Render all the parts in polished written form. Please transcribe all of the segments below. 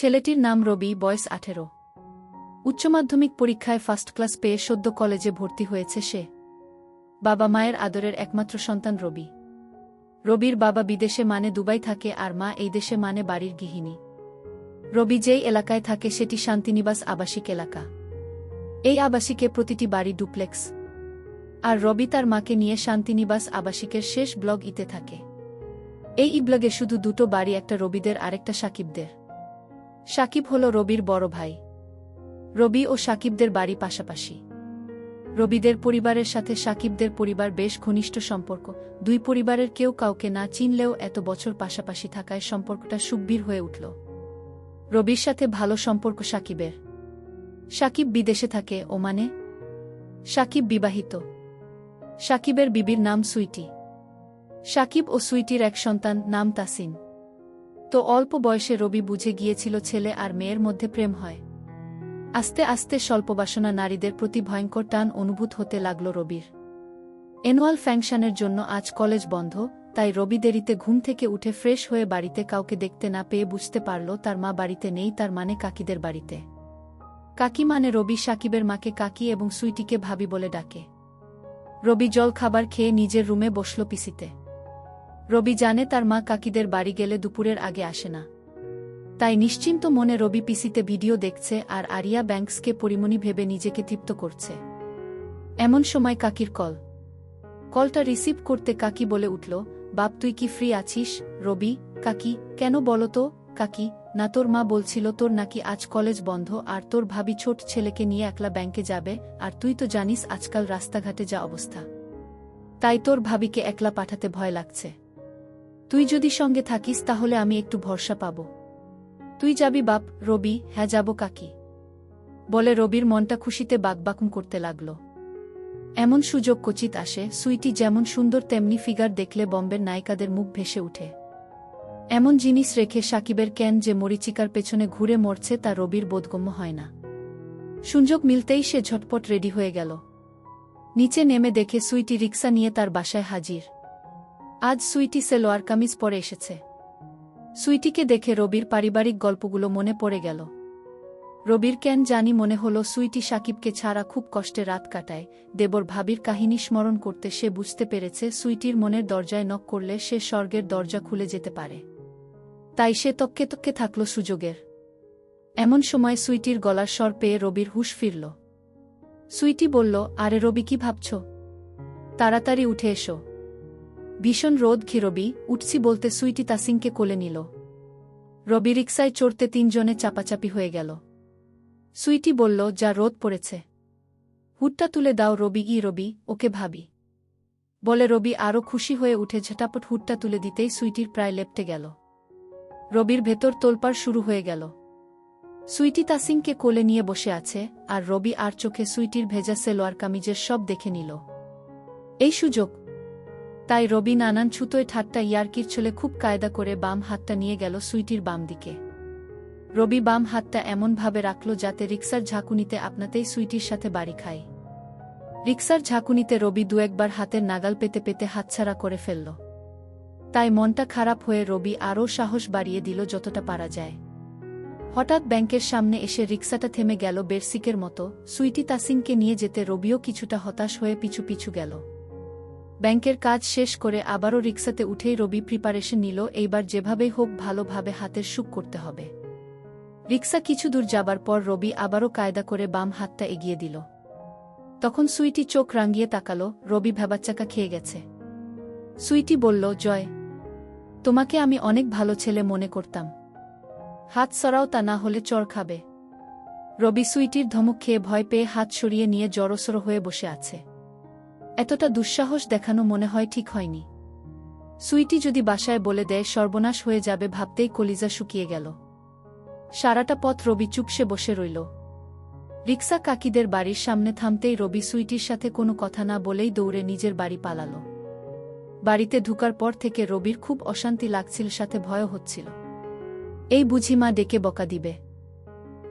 ছেলেটির নাম রবি, বয়স 18। উচ্চ মাধ্যমিক পরীক্ষায় ফার্স্ট ক্লাস পেয়ে সদ্য কলেজে ভর্তি হয়েছে সে। বাবা মায়ের আদরের একমাত্র সন্তান রবি। রবির বাবা বিদেশে মানে দুবাই থাকে আর মা এই দেশে মানে বাড়ির গৃহিণী। রবি যেই এলাকায় থাকে সেটি শান্তিনিবাস আবাসিক এলাকা। এই আবাসিকে প্রতিটি বাড়ি ডুপ্লেক্স। আর রবি তার মাকে নিয়ে শান্তিনিবাস আবাসিকের শেষ ব্লক ইতে থাকে। এই ব্লগে শুধু দুটো বাড়ি, একটা রবিদের আরেকটা সাকিবদের। সাকিব হল রবির বড় ভাই। রবি ও সাকিবদের বাড়ি পাশাপাশি। রবিদের পরিবারের সাথে সাকিবদের পরিবার বেশ ঘনিষ্ঠ সম্পর্ক। দুই পরিবারের কেউ কাউকে না চিনলেও এত বছর পাশাপাশি থাকায় সম্পর্কটা সুগভীর হয়ে উঠল। রবির সাথে ভালো সম্পর্ক সাকিবের। সাকিব বিদেশে থাকে, ওমানে। সাকিব বিবাহিত। সাকিবের বিবির নাম সুইটি। সাকিব ও সুইটির এক সন্তান, নাম তাসিন। তো অল্প বয়সে রবি বুঝে গিয়েছিল ছেলে আর মেয়ের মধ্যে প্রেম হয়। আস্তে আস্তে স্বল্পবাসনা নারীদের প্রতি ভয়ঙ্কর টান অনুভূত হতে লাগল রবির। অ্যানুয়াল ফাংশনের জন্য আজ কলেজ বন্ধ, তাই রবি দেরিতে ঘুম থেকে উঠে ফ্রেশ হয়ে বাড়িতে কাউকে দেখতে না পেয়ে বুঝতে পারল তার মা বাড়িতে নেই, তার মানে কাকিদের বাড়িতে। কাকি মানে রবি সাকিবের মাকে কাকি এবং সুইটিকে ভাবি বলে ডাকে। রবি জল খাবার খেয়ে নিজের রুমে বসল পিসিতে। রবি জানে তার মা কাকিদের বাড়ি গেলে দুপুরের আগে আসে না। তাই নিশ্চিন্ত মনে রবি পিসিতে ভিডিও দেখছে আর আরিয়া ব্যাংকসকে পরিমণি ভেবে নিজেকে তৃপ্ত করছে। এমন সময় কাকির কল। কলটা রিসিভ করতে কাকি বলে উঠল, বাপ তুই কি ফ্রি আছিস? রবি, কাকি, কেন বলো তো? কাকি, না তোর মা বলছিল তোর নাকি আজ কলেজ বন্ধ আর তোর ভাবি ছোট ছেলেকে নিয়ে একলা ব্যাংকে যাবে, আর তুই তো জানিস আজকাল রাস্তাঘাটে যা অবস্থা। তাই তোর ভাবিকে একলা পাঠাতে ভয় লাগছে। তুই যদি সঙ্গে থাকিস তাহলে আমি একটু ভরসা পাব। তুই যাবি বাপ? রবি, হ্যাঁ যাব কাকি বলে রবির মনটা খুশিতে বাকবাকুম করতে লাগল। এমন সুযোগ কচিত আসে। সুইটি যেমন সুন্দর তেমনি ফিগার দেখলে বম্বের নায়িকাদের মুখ ভেসে উঠে। এমন জিনিস রেখে সাকিবের কেন যে মরিচিকার পেছনে ঘুরে মরছে তা রবির বোধগম্য হয় না। সুযোগ মিলতেই সে ঝটপট রেডি হয়ে গেল। নিচে নেমে দেখে সুইটি রিক্সা নিয়ে তার বাসায় হাজির। আজ সুইটি সেলোয়ার কামিজ পরে এসেছে। সুইটিকে দেখে রবির পারিবারিক গল্পগুলো মনে পড়ে গেল। রবির কেন জানি মনে হলো সুইটি সাকিবকে ছাড়া খুব কষ্টে রাত কাটায়। দেবর ভাবির কাহিনী স্মরণ করতে সে বুঝতে পেরেছে সুইটির মনের দরজায় নক করলে সে স্বর্গের দরজা খুলে যেতে পারে। তাই সে তককে তককে থাকল সুযোগের। এমন সময় সুইটির গলার স্বর পেয়ে রবির হুঁশ ফিরল। সুইটি বলল, আরে রবি, কি ভাবছ? তাড়াতাড়ি উঠে এসো। ভীষণ রোদ ঘি। রবি, উঠছি বলতে সুইটি তাসিনকে কোলে নিল। রবি রিক্সায় চড়তে তিনজনে চাপাচাপি হয়ে গেল। সুইটি বলল, যা রোদ পড়েছে, হুডটা তুলে দাও। রবি, রবি, ওকে ভাবি বলে রবি আরও খুশি হয়ে উঠে ঝটাপট হুডটা তুলে দিতেই সুইটির প্রায় লেপ্টে গেল। রবির ভেতর তোলপাড় শুরু হয়ে গেল। সুইটি তাসিনকে কোলে নিয়ে বসে আছে আর রবি আর চোখে সুইটির ভেজা সেলোয়ার কামিজের সব দেখে নিল। এই সুযোগ। তাই রবি নানান ছুতোয় ঠাট্টা ইয়ার্কির ছলে খুব কায়দা করে বাম হাতটা নিয়ে গেল সুইটির বাম দিকে। রবি বাম হাতটা এমনভাবে রাখল যাতে রিক্সার ঝাঁকুনিতে আপনাতেই সুইটির সাথে বাড়ি খায়। রিক্সার ঝাঁকুনিতে রবি দু একবার হাতের নাগাল পেতে পেতে হাতছাড়া করে ফেলল। তাই মনটা খারাপ হয়ে রবি আরও সাহস বাড়িয়ে দিল যতটা পারা যায়। হঠাৎ ব্যাংকের সামনে এসে রিক্সাটা থেমে গেল বেরসিকের মতো। সুইটি তাসিনকে নিয়ে যেতে রবিও কিছুটা হতাশ হয়ে পিছু পিছু গেল। ব্যাংকের কাজ শেষ করে আবারও রিক্সাতে উঠেই রবি প্রিপারেশন নিল, এইবার যেভাবেই হোক ভালোভাবে হাতের সুখ করতে হবে। রিক্সা কিছু দূর যাবার পর রবি আবারও কায়দা করে বাম হাতটা এগিয়ে দিল। তখন সুইটি চোখ রাঙিয়ে তাকালো। রবি ভ্যাবাচ্চাকা খেয়ে গেছে। সুইটি বলল, জয়, তোমাকে আমি অনেক ভালো ছেলে মনে করতাম। হাত সরাও, তা না হলে চড় খাবে। রবি সুইটির ধমক খেয়ে ভয় পেয়ে হাত সরিয়ে নিয়ে জড়সড় হয়ে বসে আছে। এতটা দুঃসাহস দেখানো মনে হয় ঠিক হয়নি। সুইটি যদি বাসায় বলে দেয় সর্বনাশ হয়ে যাবে ভাবতেই কলিজা শুকিয়ে গেল। সারাটা পথ রবি চুপসে বসে রইল। রিক্সা কাকিদের বাড়ির সামনে থামতেই রবি সুইটির সাথে কোনো কথা না বলেই দৌড়ে নিজের বাড়ি পালাল। বাড়িতে ঢুকার পর থেকে রবির খুব অশান্তি লাগছিল, সাথে ভয়ও হচ্ছিল। এই বুঝি মা ডেকে বকা দিবে।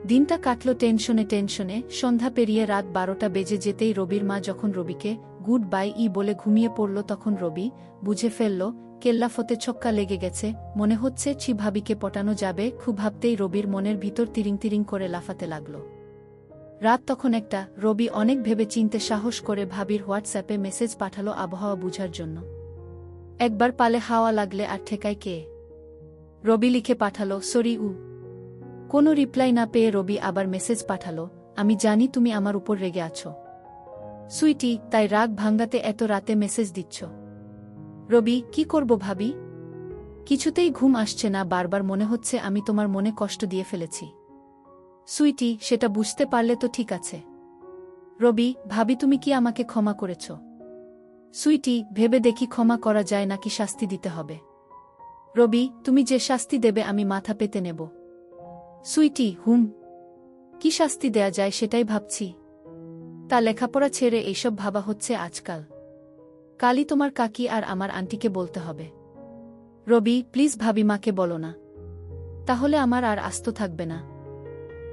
দিনটা কাটল টেনশনে টেনশনে। সন্ধ্যা পেরিয়ে রাত 12টা বেজে যেতেই রবির মা যখন রবিকে গুড বাই বলে ঘুমিয়ে পড়ল তখন রবি বুঝে ফেলল কেল্লাফতে ছক্কা লেগে গেছে, মনে হচ্ছে ভাবিকে পটানো যাবে। খুব ভাবতেই রবির মনের ভিতর তিরিং তিরিং করে লাফাতে লাগল। রাত তখন একটা। রবি অনেক ভেবে চিনতে সাহস করে ভাবির হোয়াটসঅ্যাপে মেসেজ পাঠালো আবহাওয়া বুঝার জন্য। একবার পালে হাওয়া লাগলে আর ঠেকায় কে? রবি লিখে পাঠালো, সরি উ। কোনো রিপ্লাই না পেয়ে রবি আবার মেসেজ পাঠালো, আমি জানি তুমি আমার উপর রেগে আছো সুইটি, তাই রাগ ভাঙ্গাতে এত রাতে মেসেজ দিচ্ছ। রবি, কি করব ভাবি? কিছুতেই ঘুম আসছে না, বারবার মনে হচ্ছে আমি তোমার মনে কষ্ট দিয়ে ফেলেছি। সুইটি, সেটা বুঝতে পারলে তো ঠিক আছে। রবি, ভাবি তুমি কি আমাকে ক্ষমা করেছ? সুইটি, ভেবে দেখি ক্ষমা করা যায় নাকি শাস্তি দিতে হবে। রবি, তুমি যে শাস্তি দেবে আমি মাথা পেতে নেব। সুইটি, কি শাস্তি দেয়া যায় সেটাই ভাবছি। তা লেখাপড়া ছেড়ে এইসব ভাবা হচ্ছে আজকাল। কালই তোমার কাকি আর আমার আন্টিকে বলতে হবে। রবি, প্লিজ ভাবি মাকে বলো না, তাহলে আমার আর আস্ত থাকবে না।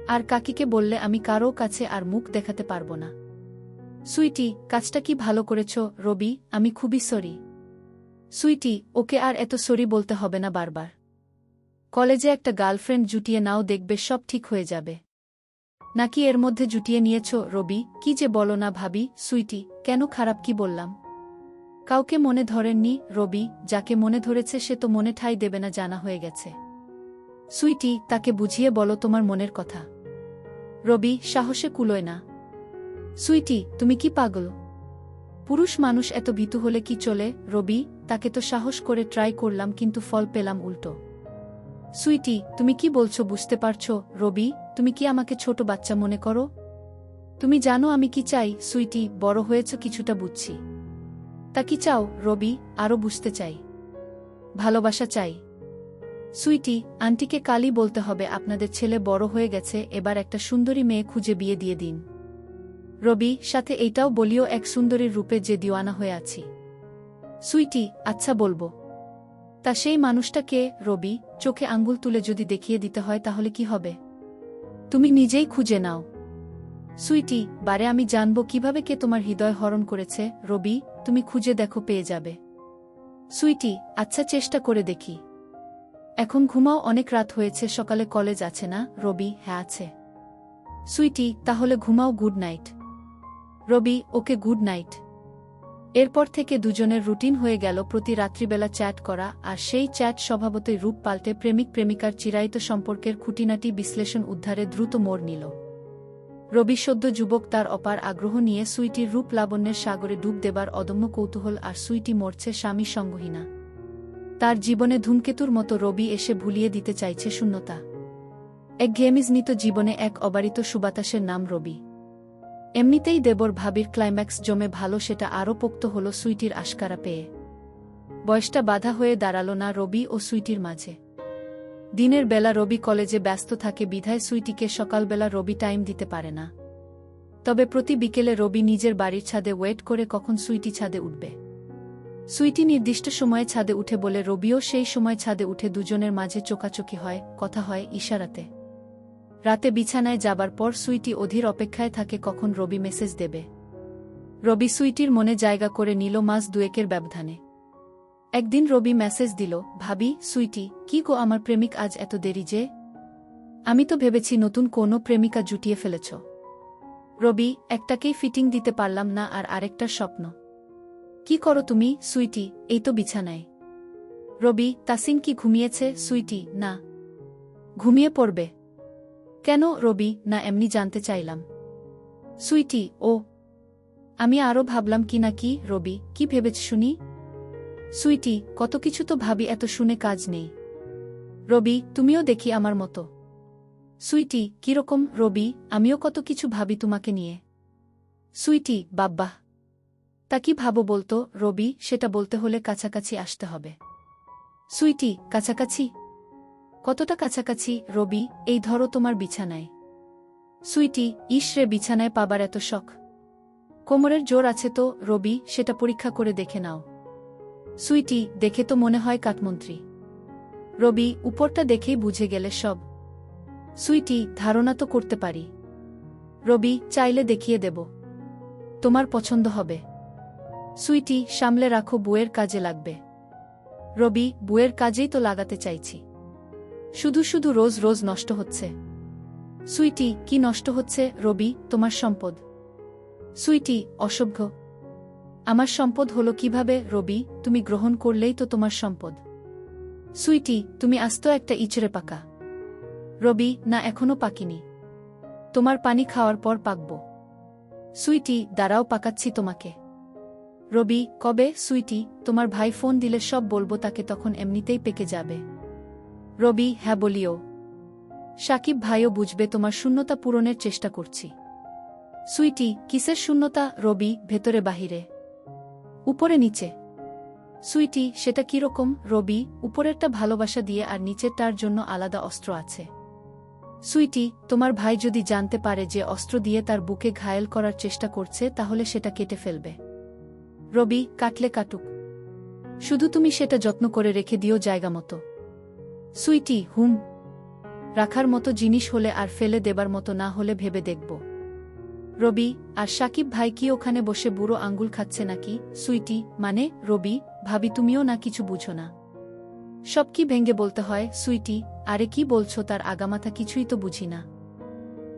আর কাকিকে বললে আমি কারো কাছে আর মুখ দেখাতে পারবো না। সুইটি, কাজটা কি ভালো করেছ রবি, আমি খুবই সরি। সুইটি, ওকে আর এত সরি বলতে হবে না বারবার। কলেজে একটা গার্লফ্রেন্ড জুটিয়ে নাও, দেখবে সব ঠিক হয়ে যাবে। নাকি এর মধ্যে জুটিয়ে নিয়েছ? রবি, কি যে বলো না ভাবি। সুইটি, কেন, খারাপ কি বললাম? কাউকে মনে ধরেননি রবি, যাকে মনে ধরেছে সে তো মনে ঠাঁই দেবে না, জানা হয়ে গেছে। সুইটি, তাকে বুঝিয়ে বলো তোমার মনের কথা। রবি, সাহসে কুলোয় না। সুইটি, তুমি কি পাগল? পুরুষ মানুষ এত ভীতু হলে কি চলে? রবি, তাকে তো সাহস করে ট্রাই করলাম কিন্তু ফল পেলাম উল্টো। সুইটি, তুমি কি বলছো বুঝতে পারছো? রবি, তুমি কি আমাকে ছোট বাচ্চা মনে করো? তুমি জানো আমি কি চাই? সুইটি, বড় হয়েছ কিছুটা বুঝছি। তা কি চাও? রবি, আরও বুঝতে চাই। ভালোবাসা চাই। সুইটি, আন্টিকে কালই বলতে হবে আপনাদের ছেলে বড় হয়ে গেছে, এবার একটা সুন্দরী মেয়ে খুঁজে বিয়ে দিয়ে দিন। রবি, সাথে এইটাও বলিও এক সুন্দরীর রূপে যে দিওয়ানা হয়ে আছি। সুইটি, আচ্ছা বলবো। তা সেই মানুষটা কে? রবি, চোখে আঙ্গুল তুলে যদি দেখিয়ে দিতে হয় তাহলে কি হবে? তুমি নিজেই খুঁজে নাও। সুইটি, বারে আমি জানব কিভাবে কে তোমার হৃদয় হরণ করেছে। রবি, তুমি খুঁজে দেখো, পেয়ে যাবে। সুইটি, আচ্ছা চেষ্টা করে দেখি। এখন ঘুমাও, অনেক রাত হয়েছে, সকালে কলেজ আছে না? রবি, হ্যাঁ আছে। সুইটি, তাহলে ঘুমাও, গুড নাইট। রবি, ওকে, গুড নাইট। এরপর থেকে দুজনের রুটিন হয়ে গেল প্রতি রাত্রিবেলা চ্যাট করা, আর সেই চ্যাট স্বভাবতই রূপ পাল্টে প্রেমিক প্রেমিকার চিরায়িত সম্পর্কের খুঁটিনাটি বিশ্লেষণ উদ্ধারে দ্রুত মোড় নিল। রবি সদ্য যুবক, তার অপার আগ্রহ নিয়ে সুইটির রূপ লাবণ্যের সাগরে ডুব দেবার অদম্য কৌতূহল, আর সুইটি মরছে স্বামী সঙ্গহীনা। তার জীবনে ধূমকেতুর মতো রবি এসে ভুলিয়ে দিতে চাইছে শূন্যতা। একঘেয়েমিজনিত জীবনে এক অবারিত সুবাতাসের নাম রবি। এমনিতেই দেবর ভাবির ক্লাইম্যাক্স জমে ভালো, সেটা আরও পোক্ত হল সুইটির আশকারা পেয়ে। বয়সটা বাধা হয়ে দাঁড়াল না রবি ও সুইটির মাঝে। দিনের বেলা রবি কলেজে ব্যস্ত থাকে বিধায় সুইটিকে সকালবেলা রবি টাইম দিতে পারে না। তবে প্রতি বিকেলে রবি নিজের বাড়ির ছাদে ওয়েট করে কখন সুইটি ছাদে উঠবে। সুইটি নির্দিষ্ট সময়ে ছাদে উঠে বলে রবিও সেই সময় ছাদে উঠে, দুজনের মাঝে চোকাচোকি হয়, কথা হয় ইশারাতে। রাতে বিছানায় যাবার পর সুইটি অধীর অপেক্ষায় থাকে কখন রবি মেসেজ দেবে। রবি সুইটির মনে জায়গা করে নিল মাস দুয়েকের ব্যবধানে। একদিন রবি মেসেজ দিল, ভাবি, সুইটি, কি গো আমার প্রেমিক আজ এত দেরি যে? আমি তো ভেবেছি নতুন কোনো প্রেমিকা জুটিয়ে ফেলেছ। রবি, একটাকেই ফিটিং দিতে পারলাম না, আর আরেকটার স্বপ্ন। কি করো তুমি? সুইটি, এই তো বিছানায়। রবি, তাসিন কি ঘুমিয়েছে? সুইটি, না। ঘুমিয়ে পড়বে কেন? রবি, না, এমনি জানতে চাইলাম। সুইটি, ও, আমি আরও ভাবলাম কি না কি। রবি, কি ভেবেছ শুনি? সুইটি, কত কিছু তো ভাবি, এত শুনে কাজ নেই। রবি, তুমিও দেখি আমার মতো। সুইটি, কিরকম? রবি, আমিও কত কিছু ভাবি তোমাকে নিয়ে। সুইটি, বাব্বাহ, তা কি ভাবো বলতো? রবি, সেটা বলতে হলে কাছাকাছি আসতে হবে। সুইটি, কাছাকাছি? কতটা কাছাকাছি? রবি, এই ধরো তোমার বিছানায়। সুইটি, ইসরে, বিছানায় পাবার এত শখ? কোমরের জোর আছে তো? রবি, সেটা পরীক্ষা করে দেখে নাও। সুইটি, দেখে তো মনে হয় কাঠমন্ত্রী। রবি, উপরটা দেখেই বুঝে গেলে সব। সুইটি, ধারণা তো করতে পারি। রবি, চাইলে দেখিয়ে দেব, তোমার পছন্দ হবে। সুইটি, সামলে রাখো, বউয়ের কাজে লাগবে। রবি, বুয়ের কাজেই তো লাগাতে চাইছি। শুধু শুধু রোজ রোজ নষ্ট হচ্ছে। সুইটি, কি নষ্ট হচ্ছে? রবি, তোমার সম্পদ। সুইটি, অসভ্য। আমার সম্পদ হলো কিভাবে? রবি, তুমি গ্রহণ করলেই তো তোমার সম্পদ। সুইটি, তুমি আস্ত একটা ইচড়ে পাকা। রবি, না, এখনো পাকিনি। তোমার পানি খাওয়ার পর পাকব। সুইটি, দাঁড়াও, পাকাচ্ছি তোমাকে। রবি, কবে? সুইটি, তোমার ভাই ফোন দিলে সব বলবো তাকে, তখন এমনিতেই পেকে যাবে। রবি, হ্যাঁ বলিও। সাকিব ভাইও বুঝবে তোমার শূন্যতা পূরণের চেষ্টা করছি। সুইটি, কিসের শূন্যতা? রবি, ভেতরে বাহিরে, উপরে নিচে। সুইটি, সেটা কিরকম? রবি, উপরেরটা ভালোবাসা দিয়ে আর নিচেরটার জন্য আলাদা অস্ত্র আছে। সুইটি, তোমার ভাই যদি জানতে পারে যে অস্ত্র দিয়ে তার বুকে ঘায়েল করার চেষ্টা করছে, তাহলে সেটা কেটে ফেলবে। রবি, কাটলে কাটুক, শুধু তুমি সেটা যত্ন করে রেখে দিও জায়গা মতো। সুইটি, হুম। রাখার মতো জিনিস হলে আর ফেলে দেবার মতো না হলে ভেবে দেখব। রবি, আর সাকিব ভাই কি ওখানে বসে বুড়ো আঙ্গুল খাচ্ছে নাকি? সুইটি, মানে? রবি, ভাবি তুমিও না কিছু বুঝো না। সব কি ভেঙ্গে বলতে হয়? সুইটি, আরে কি বলছো, তার আগামাথা কিছুই তো বুঝি না।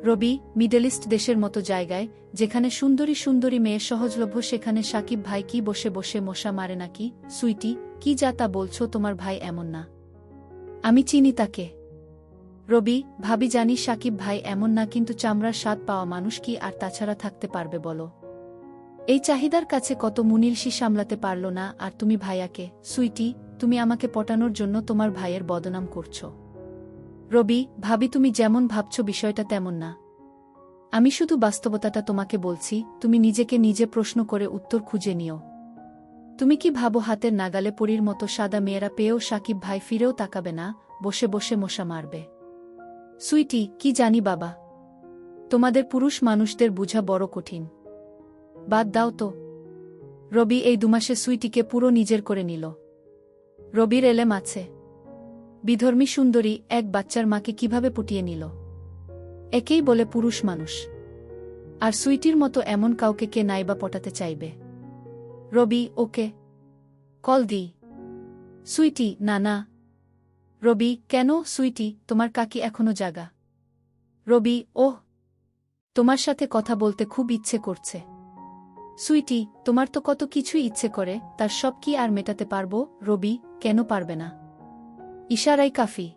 রবি, মিডল ইস্ট দেশের মতো জায়গায়, যেখানে সুন্দরী সুন্দরী মেয়ে সহজলভ্য, সেখানে সাকিব ভাই কি বসে বসে মশা মারে নাকি? সুইটি, কি যা তা বলছো, তোমার ভাই এমন না। আমি চিনি তাকে। রবি, ভাবি জানি সাকিব ভাই এমন না, কিন্তু চামড়ার স্বাদ পাওয়া মানুষ কি আর তাছাড়া থাকতে পারবে বলো? এই চাহিদার কাছে কত মুনিলসি সামলাতে পারল না, আর তুমি ভাইয়াকে। সুইটি, তুমি আমাকে পটানোর জন্য তোমার ভাইয়ের বদনাম করছো। রবি, ভাবি তুমি যেমন ভাবছ বিষয়টা তেমন না। আমি শুধু বাস্তবতাটা তোমাকে বলছি, তুমি নিজেকে নিজে প্রশ্ন করে উত্তর খুঁজে নিও। তুমি কি ভাবো হাতের নাগালে পরীর মতো সাদা মেয়েরা পেয়েও সাকিব ভাই ফিরেও তাকাবে না, বসে বসে মশা মারবে? সুইটি, কি জানি বাবা, তোমাদের পুরুষ মানুষদের বুঝা বড় কঠিন। বাদ দাও তো। রবি এই দুমাসে সুইটিকে পুরো নিজের করে নিল। রবির এলেম আছে। বিধর্মী সুন্দরী এক বাচ্চার মাকে কিভাবে পুটিয়ে নিল, একেই বলে পুরুষ মানুষ। আর সুইটির মতো এমন কাউকে কে নাইবা পটাতে চাইবে? রবি, ওকে কল দি। সুইটি, না না। রবি, কেন? সুইটি, তোমার কাকি এখনো জাগা। রবি, ওহ, তোমার সাথে কথা বলতে খুব ইচ্ছে করছে। সুইটি, তোমার তো কত কিছুই ইচ্ছে করে, তার সব কি আর মেটাতে পারবো? রবি, কেন পারবে না? ইশারাই কাফি।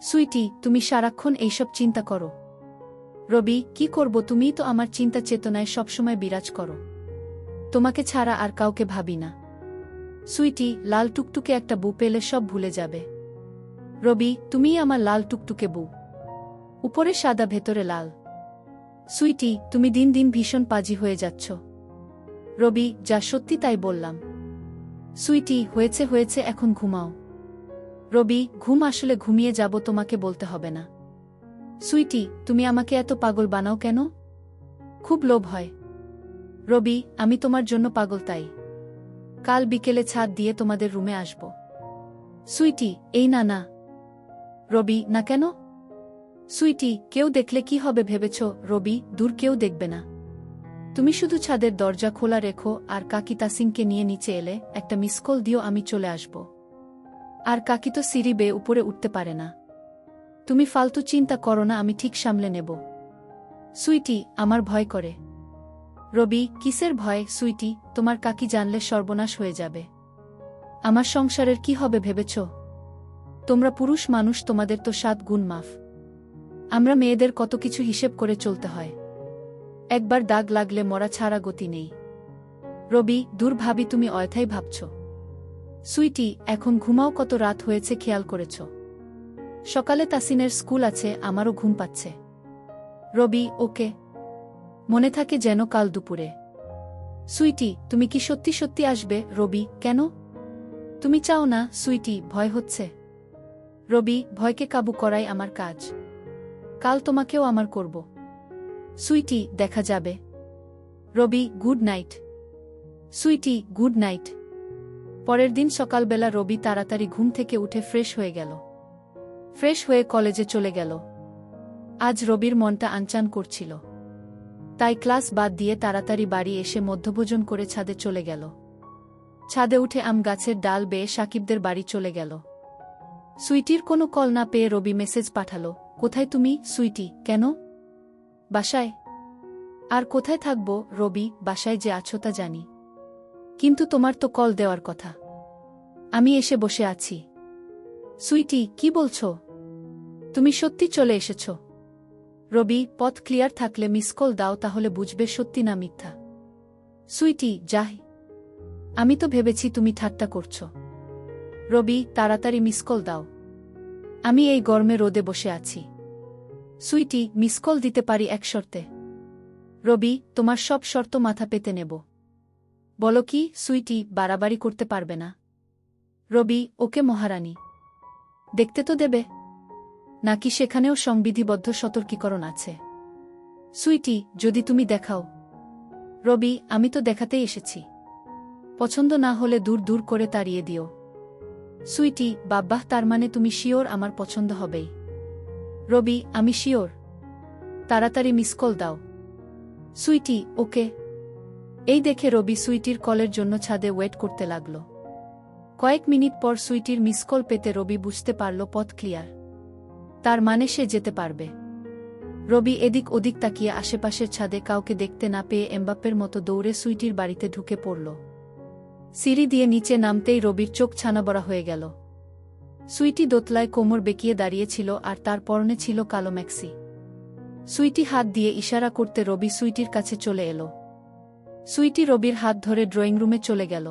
সুইটি, তুমি সারাক্ষণ এইসব চিন্তা করো। রবি, কি করব, তুমিই তো আমার চিন্তা চেতনায় সবসময় বিরাজ করো। তোমাকে ছাড়া আর কাউকে ভাবি না। সুইটি, লাল টুকটুকে একটা বউ পেলে সব ভুলে যাবে। রবি, তুমিই আমার লাল টুকটুকে বউ, উপরে সাদা ভেতরে লাল। সুইটি, তুমি দিন দিন ভীষণ পাজি হয়ে যাচ্ছ। রবি, যা সত্যি তাই বললাম। সুইটি, হয়েছে হয়েছে, এখন ঘুমাও। রবি, ঘুম আসলে ঘুমিয়ে যাব, তোমাকে বলতে হবে না। সুইটি, তুমি আমাকে এত পাগল বানাও কেন? খুব লোভ হয়। রবি, আমি তোমার জন্য পাগল, তাই কাল বিকেলে ছাদ দিয়ে তোমাদের রুমে আসব। সুইটি, এই না না। রবি, না কেন? সুইটি, কেউ দেখলে কি হবে ভেবেছ? রবি, দূর, কেউ দেখবে না। তুমি শুধু ছাদের দরজা খোলা রেখো, আর কাকি তাসিনকে নিয়ে নিচে এলে একটা মিস কল দিও, আমি চলে আসব। আর কাকি তো সিঁড়ি বেয়ে উপরে উঠতে পারে না। তুমি ফালতু চিন্তা করো না, আমি ঠিক সামলে নেব। সুইটি, আমার ভয় করে। রবি, কিসের ভয়? সুইটি, তোমার কাকি জানলে সর্বনাশ হয়ে যাবে। আমার সংসারের কি হবে ভেবেছ? তোমরা পুরুষ মানুষ, তোমাদের তো 7 গুণ মাফ। আমরা মেয়েদের কত কিছু হিসেব করে চলতে হয়। একবার দাগ লাগলে মরা ছাড়া গতি নেই। রবি, দূর ভাবি, তুমি অয়থাই ভাবছ। সুইটি, এখন ঘুমাও, কত রাত হয়েছে খেয়াল করেছ? সকালে তাসিনের স্কুল আছে, আমারও ঘুম পাচ্ছে। রবি, ওকে, মনে থাকে যেন কাল দুপুরে। সুইটি, তুমি কি সত্যি সত্যি আসবে? রবি, কেন? তুমি চাও না? সুইটি, ভয় হচ্ছে। রবি, ভয়কে কাবু করাই আমার কাজ। কাল তোমাকেও আমার করব। সুইটি, দেখা যাবে। Rabi, good night. Sweety, good night. পরের দিন সকালবেলা রবি তাড়াতাড়ি ঘুম থেকে উঠে ফ্রেশ হয়ে গেল। ফ্রেশ হয়ে কলেজে চলে গেল। আজ রবির মনটা আনচান করছিল, তাই ক্লাস বাদ দিয়ে তাড়াতাড়ি বাড়ি এসে মধ্যভোজন করে ছাদে চলে গেল। ছাদে উঠে আম গাছের ডাল বেয়ে সাকিবদের বাড়ি চলে গেল। সুইটির কোনো কল না পেয়ে রবি মেসেজ পাঠালো, কোথায় তুমি, সুইটি? কেন? বাসায়। আর কোথায় থাকব রবি, বাসায় যে আছো তা জানি, কিন্তু তোমার তো কল দেওয়ার কথা। আমি এসে বসে আছি। সুইটি, কি বলছো? তুমি সত্যি চলে এসেছ? রবি, পথ ক্লিয়ার থাকলে মিস কল দাও, তাহলে বুঝবে সত্যি না মিথ্যা। সুইটি, যাই। আমি তো ভেবেছি তুমি ঠাট্টা করছো। রবি, তাড়াতাড়ি মিস কল দাও। আমি এই গরমে রোদে বসে আছি। সুইটি, মিস কল দিতে পারি এক শর্তে। রবি, তোমার সব শর্ত মাথা পেতে নেব। বলো কি? সুইটি, বাড়াবাড়ি করতে পারবে না। রবি, ওকে মহারানী। দেখতে তো দেবে, নাকি সেখানেও সংবিধিবদ্ধ সতর্কীকরণ আছে? সুইটি, যদি তুমি দেখাও। রবি, আমি তো দেখাতেই এসেছি। পছন্দ না হলে দূর দূর করে তাড়িয়ে দিও। সুইটি, বাব্বাহ, তার মানে তুমি শিওর আমার পছন্দ হবেই? রবি, আমি শিওর। তাড়াতাড়ি মিস কল দাও। সুইটি, ওকে। এই দেখে রবি সুইটির কলের জন্য ছাদে ওয়েট করতে লাগল। কয়েক মিনিট পর সুইটির মিস কল পেতে রবি বুঝতে পারল পথ ক্লিয়ার। তার মানে সে যেতে পারবে। রবি এদিক ওদিক তাকিয়ে আশেপাশের ছাদে কাউকে দেখতে না পেয়ে এমবাপ্পের মতো দৌড়ে সুইটির বাড়িতে ঢুকে পড়ল। সিঁড়ি দিয়ে নিচে নামতেই রবির চোখ ছানাবড়া হয়ে গেল। সুইটি দোতলায় কোমর বেঁকিয়ে দাঁড়িয়েছিল আর তার পরনে ছিল কালো ম্যাক্সি। সুইটি হাত দিয়ে ইশারা করতে রবি সুইটির কাছে চলে এল। সুইটি রবির হাত ধরে ড্রয়িং রুমে চলে গেল।